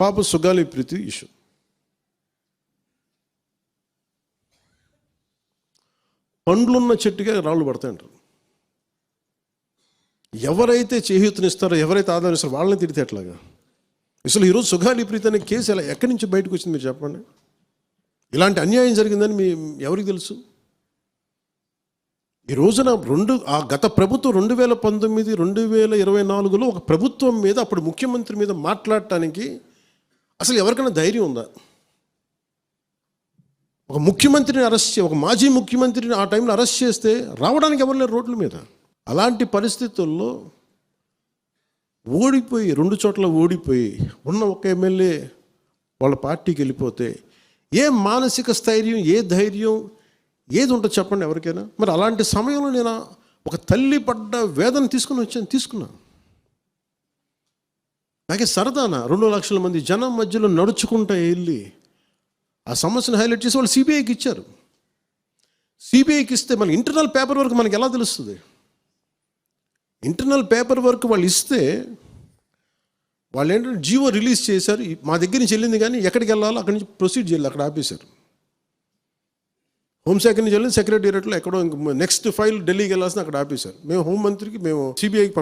పాప సుగాలి ప్రీతి ఇష్యూ. పండ్లున్న చెట్టుగా రాళ్ళు పడతాయంటారు. ఎవరైతే చేయూతనిస్తారో, ఎవరైతే ఆదాయం ఇస్తారో వాళ్ళని తిడితే ఎట్లాగా? అసలు ఈరోజు సుగాలి ప్రీతి అనే కేసు ఎలా ఎక్కడి నుంచి బయటకు వచ్చింది మీరు చెప్పండి. ఇలాంటి అన్యాయం జరిగిందని ఎవరికి తెలుసు? ఈ రోజున గత ప్రభుత్వం 2019, 2024లో ఒక ప్రభుత్వం మీద, అప్పుడు ముఖ్యమంత్రి మీద మాట్లాడటానికి అసలు ఎవరికైనా ధైర్యం ఉందా? ఒక ముఖ్యమంత్రిని ఒక మాజీ ముఖ్యమంత్రిని ఆ టైంలో అరెస్ట్ చేస్తే రావడానికి ఎవరు లేరు రోడ్ల మీద. అలాంటి పరిస్థితుల్లో ఓడిపోయి 2 చోట్ల ఓడిపోయి ఉన్న ఒక ఎమ్మెల్యే వాళ్ళ పార్టీకి వెళ్ళిపోతే ఏ మానసిక స్థైర్యం, ఏ ధైర్యం, ఏది ఉంటుంది చెప్పండి ఎవరికైనా? మరి అలాంటి సమయంలో నేను ఒక తల్లి పడ్డ వేదన తీసుకున్నా. నాకే సరదానా 2 లక్షల మంది జనం మధ్యలో నడుచుకుంటూ వెళ్ళి ఆ సమస్యను హైలైట్ చేసి వాళ్ళు సిబిఐకి ఇచ్చారు. సిబిఐకి ఇస్తే మన ఇంటర్నల్ పేపర్ వర్క్ మనకి ఎలా తెలుస్తుంది? ఇంటర్నల్ పేపర్ వర్క్ వాళ్ళు ఇస్తే వాళ్ళు ఏంటంటే జీవో రిలీజ్ చేశారు. మా దగ్గర నుంచి వెళ్ళింది కానీ ఎక్కడికి వెళ్ళాలో అక్కడి నుంచి ప్రొసీడ్ చేయాలి, అక్కడ ఆపేశారు. హోంశాఖ నుంచి వెళ్ళింది సెక్రటేరియట్లో ఎక్కడో నెక్స్ట్ ఫైల్ ఢిల్లీకి వెళ్ళాల్సిన అక్కడ ఆపేశారు. మేము హోంమంత్రికి మేము సిబిఐకి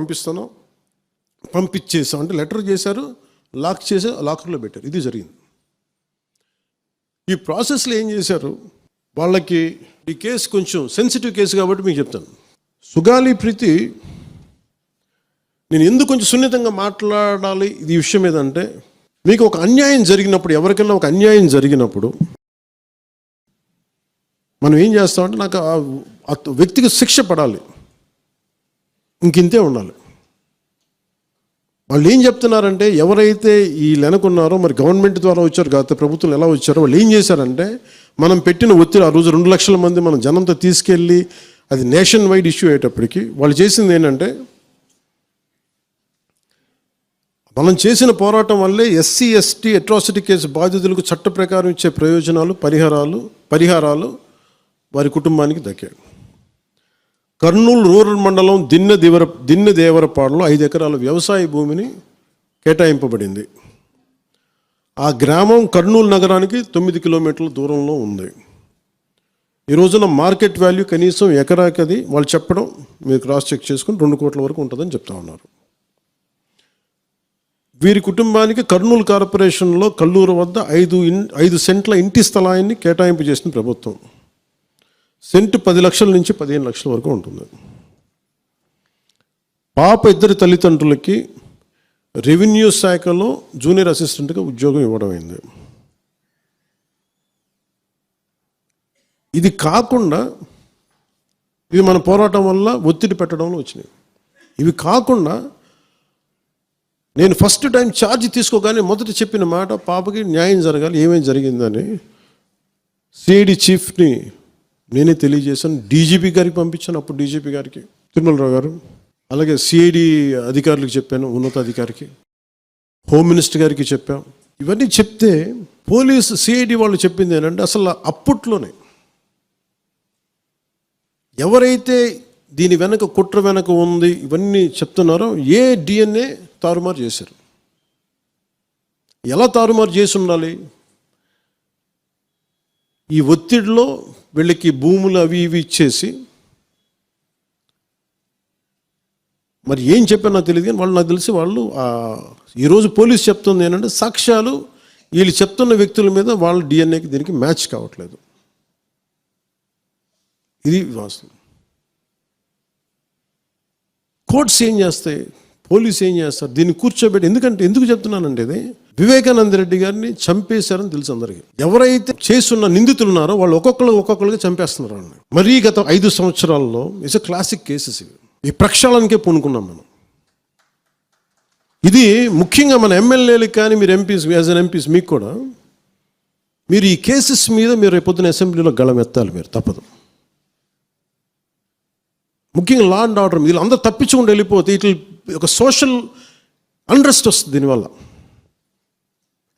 పంపించేసాం అంటే లెటర్ చేశారు, లాక్ చేసి లాకర్లో పెట్టారు. ఇది జరిగింది. ఈ ప్రాసెస్లో ఏం చేశారు, వాళ్ళకి ఈ కేసు కొంచెం సెన్సిటివ్ కేసు కాబట్టి మీకు చెప్తాను. సుగాలి ప్రీతి నేను ఎందుకు కొంచెం సున్నితంగా మాట్లాడాలి ఈ విషయం ఏదంటే, మీకు ఒక అన్యాయం జరిగినప్పుడు, ఎవరికైనా ఒక అన్యాయం జరిగినప్పుడు మనం ఏం చేస్తామంటే, నాకు ఆ వ్యక్తికి శిక్ష పడాలి, ఇంకింతే ఉండాలి. వాళ్ళు ఏం చెప్తున్నారంటే, ఎవరైతే ఈ వెనకున్నారో, మరి గవర్నమెంట్ ద్వారా వచ్చారు, గత ప్రభుత్వం ఎలా వచ్చారో, వాళ్ళు ఏం చేశారంటే, మనం పెట్టిన ఒత్తిడి, ఆ రోజు 2 లక్షల మంది మనం జనంతో తీసుకెళ్ళి అది నేషన్ వైడ్ ఇష్యూ అయ్యేటప్పటికి వాళ్ళు చేసింది ఏంటంటే, మనం చేసిన పోరాటం వల్లే ఎస్సీ ఎస్టీ అట్రాసిటీ కేసు బాధితులకు చట్ట ప్రకారం ఇచ్చే ప్రయోజనాలు, పరిహారాలు వారి కుటుంబానికి దక్కాయి. కర్నూలు రూరల్ మండలం దిన్నెదేవరపాడులో 5 ఎకరాల వ్యవసాయ భూమిని కేటాయింపబడింది. ఆ గ్రామం కర్నూలు నగరానికి 9 కిలోమీటర్ల దూరంలో ఉంది. ఈ రోజున మార్కెట్ వాల్యూ కనీసం ఎకరాకి వాళ్ళు చెప్పడం, మీరు క్రాస్ చెక్ చేసుకుని 2 కోట్ల వరకు ఉంటుందని చెప్తా ఉన్నారు. వీరి కుటుంబానికి కర్నూలు కార్పొరేషన్లో కల్లూరు వద్ద 5 సెంట్ల ఇంటి స్థలాన్ని కేటాయింపు చేసిన ప్రభుత్వం. సెంటు 10 లక్షల నుంచి 15 లక్షల వరకు ఉంటుంది. పాప 2 తల్లిదండ్రులకి రెవెన్యూ శాఖలో జూనియర్ అసిస్టెంట్గా ఉద్యోగం ఇవ్వడం అయింది. ఇది కాకుండా ఇవి మన పోరాటం వల్ల ఒత్తిడి పెట్టడంలో వచ్చినాయి. ఇవి కాకుండా నేను ఫస్ట్ టైం ఛార్జ్ తీసుకోగానే మొదట చెప్పిన మాట, పాపకి న్యాయం జరగాలి, ఏమేమి జరిగిందని సిఐడి చీఫ్ని నేనే తెలియజేశాను. డీజీపీ గారికి పంపించాను, అప్పుడు డీజీపీ గారికి తిరుమలరావు గారు, అలాగే సిఐడి అధికారులకు చెప్పాను, ఉన్నతాధికారికి, హోమ్ మినిస్టర్ గారికి చెప్పాం. ఇవన్నీ చెప్తే పోలీసు సిఐడి వాళ్ళు చెప్పింది ఏంటంటే, అసలు అప్పట్లోనే ఎవరైతే దీని వెనక కుట్ర వెనక ఉంది ఇవన్నీ చెప్తున్నారో ఏ డిఎన్ఏ తారుమారు చేశారు. ఎలా తారుమారు చేసి ఉండాలి? ఈ ఒత్తిడిలో వీళ్ళకి భూములు అవి ఇవి ఇచ్చేసి, మరి ఏం చెప్పారు నాకు తెలియదు కానీ వాళ్ళు, నాకు తెలిసి వాళ్ళు ఈరోజు పోలీసు చెప్తుంది ఏంటంటే, సాక్ష్యాలు వీళ్ళు చెప్తున్న వ్యక్తుల మీద వాళ్ళ డిఎన్ఏకి దీనికి మ్యాచ్ కావట్లేదు. ఇది వాస్తవం. కోర్ట్స్ ఏం చేస్తాయి, పోలీసు ఏం చేస్తారు, దీన్ని కూర్చోబెట్టి. ఎందుకు చెప్తున్నానంటే, ఇది వివేకానంద రెడ్డి గారిని చంపేశారని తెలుసు అందరికీ. ఎవరైతే చేస్తున్న నిందితులు ఉన్నారో వాళ్ళు ఒక్కొక్కరుగా చంపేస్తున్నారు వాళ్ళని. మరీ గత 5 సంవత్సరాల్లో ఇట్స్ ఎ క్లాసిక్ కేసెస్ ఇవి. ఈ ప్రక్షాళనకే పూనుకున్నాం మనం. ఇది ముఖ్యంగా మన ఎమ్మెల్యేలకు కానీ, మీరు ఎంపీస్, యాజ్ అన్ ఎంపీస్ మీకు కూడా, మీరు ఈ కేసెస్ మీద మీరు రేపొద్దున అసెంబ్లీలో గళం ఎత్తాలి, మీరు తప్పదు. ముఖ్యంగా లా అండ్ ఆర్డర్, వీళ్ళు అందరూ తప్పించుకుంటూ వెళ్ళిపోతే ఇట్లా ఒక సోషల్ అన్రెస్ట్ వస్తుంది దీనివల్ల.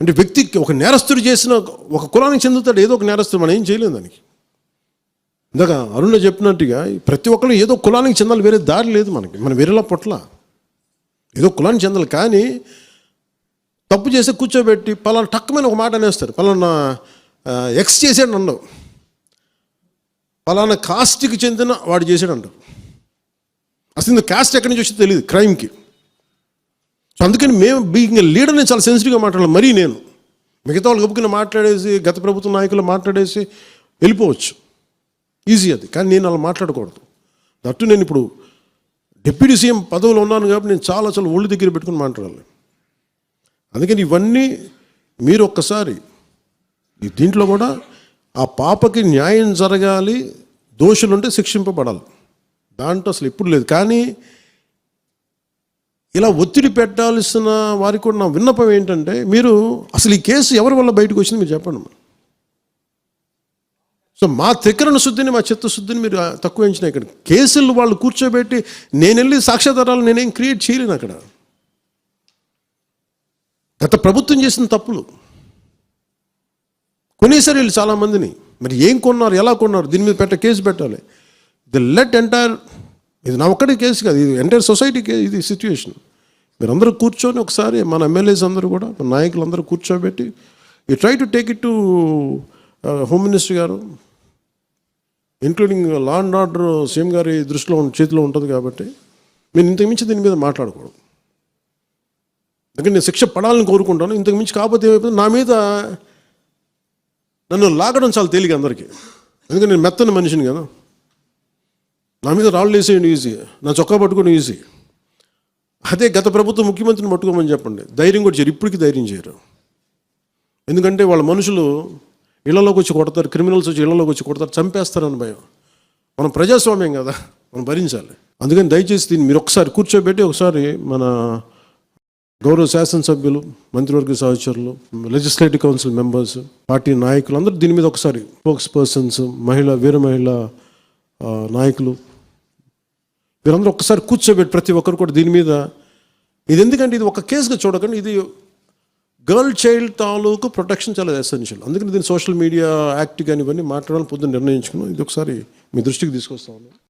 అంటే వ్యక్తికి ఒక నేరస్తుడు చేసిన, ఒక కులానికి చెందుతాడు ఏదో ఒక నేరస్తుడు, మనం ఏం చేయలేము దానికి. ఇందాక అరుణ చెప్పినట్టుగా ప్రతి ఒక్కరు ఏదో కులానికి చెందాలి, వేరే దారి లేదు మనకి. మనం వేరేలా పొట్ల ఏదో కులానికి చెందాలి. కానీ తప్పు చేస్తే కూర్చోబెట్టి పలానా టక్కమైన ఒక మాట అనేస్తారు. పలానా ఎక్స్ చేసాడు అన్నావు, పలానా కాస్ట్కి చెందిన వాడు చేసాడు అంటారు. అసలు కాస్ట్ ఎక్కడి నుంచి వచ్చిందో తెలియదు క్రైమ్కి. సో అందుకని మేము బీయింగ్ లీడర్ నేను చాలా సెన్సిటివ్గా మాట్లాడాలి. మరీ నేను మిగతా వాళ్ళు గబుకుని మాట్లాడేసి గత ప్రభుత్వ నాయకులు మాట్లాడేసి వెళ్ళిపోవచ్చు, ఈజీ అది. కానీ నేను అలా మాట్లాడకూడదు. దట్టు నేను ఇప్పుడు డిప్యూటీ సీఎం పదవిలో ఉన్నాను కాబట్టి నేను చాలా ఒళ్ళు దగ్గర పెట్టుకుని మాట్లాడాలి. అందుకని ఇవన్నీ మీరు ఒక్కసారి దీంట్లో కూడా ఆ పాపకి న్యాయం జరగాలి, దోషులుంటే శిక్షింపబడాలి, దాంట్లో అసలు ఎప్పుడు లేదు. కానీ ఇలా ఒత్తిడి పెట్టాల్సిన వారికి కూడా నా విన్నపం ఏంటంటే, మీరు అసలు ఈ కేసు ఎవరి వల్ల బయటకు వచ్చింది మీరు చెప్పండి. సో మా త్రికరణ శుద్ధిని, మా చిత్తశుద్ధిని మీరు తక్కువ ఎంచినా. ఇక్కడ కేసులు వాళ్ళు కూర్చోబెట్టి నేను వెళ్ళి సాక్ష్యాధారాలు నేనేం క్రియేట్ చేయలేను. అక్కడ గత ప్రభుత్వం చేసిన తప్పులు కొనేసారు వీళ్ళు చాలామందిని. మరి ఏం కొన్నారు, ఎలా కొన్నారు, దీని మీద కేసు పెట్టాలి. ది లెట్ ఎంటైర్, ఇది నా ఒక్కటి కేసు కాదు, ఇది ఎంటైర్ సొసైటీకి ఇది సిచ్యువేషన్. మీరందరూ కూర్చొని ఒకసారి మన ఎమ్మెల్యేస్ అందరూ కూడా, మన నాయకులందరూ కూర్చోబెట్టి you try to take it to home minister గారు, including law and order CM గారి దృష్టిలో చేతిలో ఉంటుంది. కాబట్టి మీరు ఇంతకుమించి దీని మీద మాట్లాడకూడదు. ఎందుకంటే నేను శిక్ష పడాలని కోరుకుంటాను. ఇంతకుమించి కాకపోతే ఏమైపోతుంది, నా మీద నన్ను లాగడం చాలా తేలిక అందరికీ. ఎందుకంటే నేను మెత్తని మనిషిని కదా, నా మీద రాళ్ళు వేసేయండి ఈజీ, నా చొక్కా పట్టుకొని ఈజీ. అదే గత ప్రభుత్వం ముఖ్యమంత్రిని పట్టుకోమని చెప్పండి, ధైర్యం కూడా చేయరు, ఇప్పటికీ ధైర్యం చేయరు. ఎందుకంటే వాళ్ళ మనుషులు ఇళ్లలోకి వచ్చి కొడతారు, క్రిమినల్స్ వచ్చి ఇళ్లలోకి వచ్చి కొడతారు, చంపేస్తారని భయం. మనం ప్రజాస్వామ్యం కదా, మనం భరించాలి. అందుకని దయచేసి దీన్ని మీరు ఒకసారి కూర్చోబెట్టి ఒకసారి మన గౌరవ శాసనసభ్యులు, మంత్రివర్గ సహచరులు, లెజిస్లేటివ్ కౌన్సిల్ మెంబర్స్, పార్టీ నాయకులు అందరూ దీని మీద ఒకసారి, స్పోక్స్ పర్సన్స్, వీర మహిళ నాయకులు, వీరందరూ ఒక్కసారి కూర్చోబెట్టి ప్రతి ఒక్కరు కూడా దీని మీద, ఇది ఎందుకంటే ఇది ఒక కేసుగా చూడకండి, ఇది గర్ల్ చైల్డ్ తాలూకు ప్రొటెక్షన్ చాలా ఎసెన్షియల్. అందుకని దీన్ని సోషల్ మీడియా యాక్ట్ కానీ ఇవన్నీ మాట్లాడాలని పొద్దున్న నిర్ణయించుకున్నాం. ఇది ఒకసారి మీ దృష్టికి తీసుకొస్తా ఉన్నాను.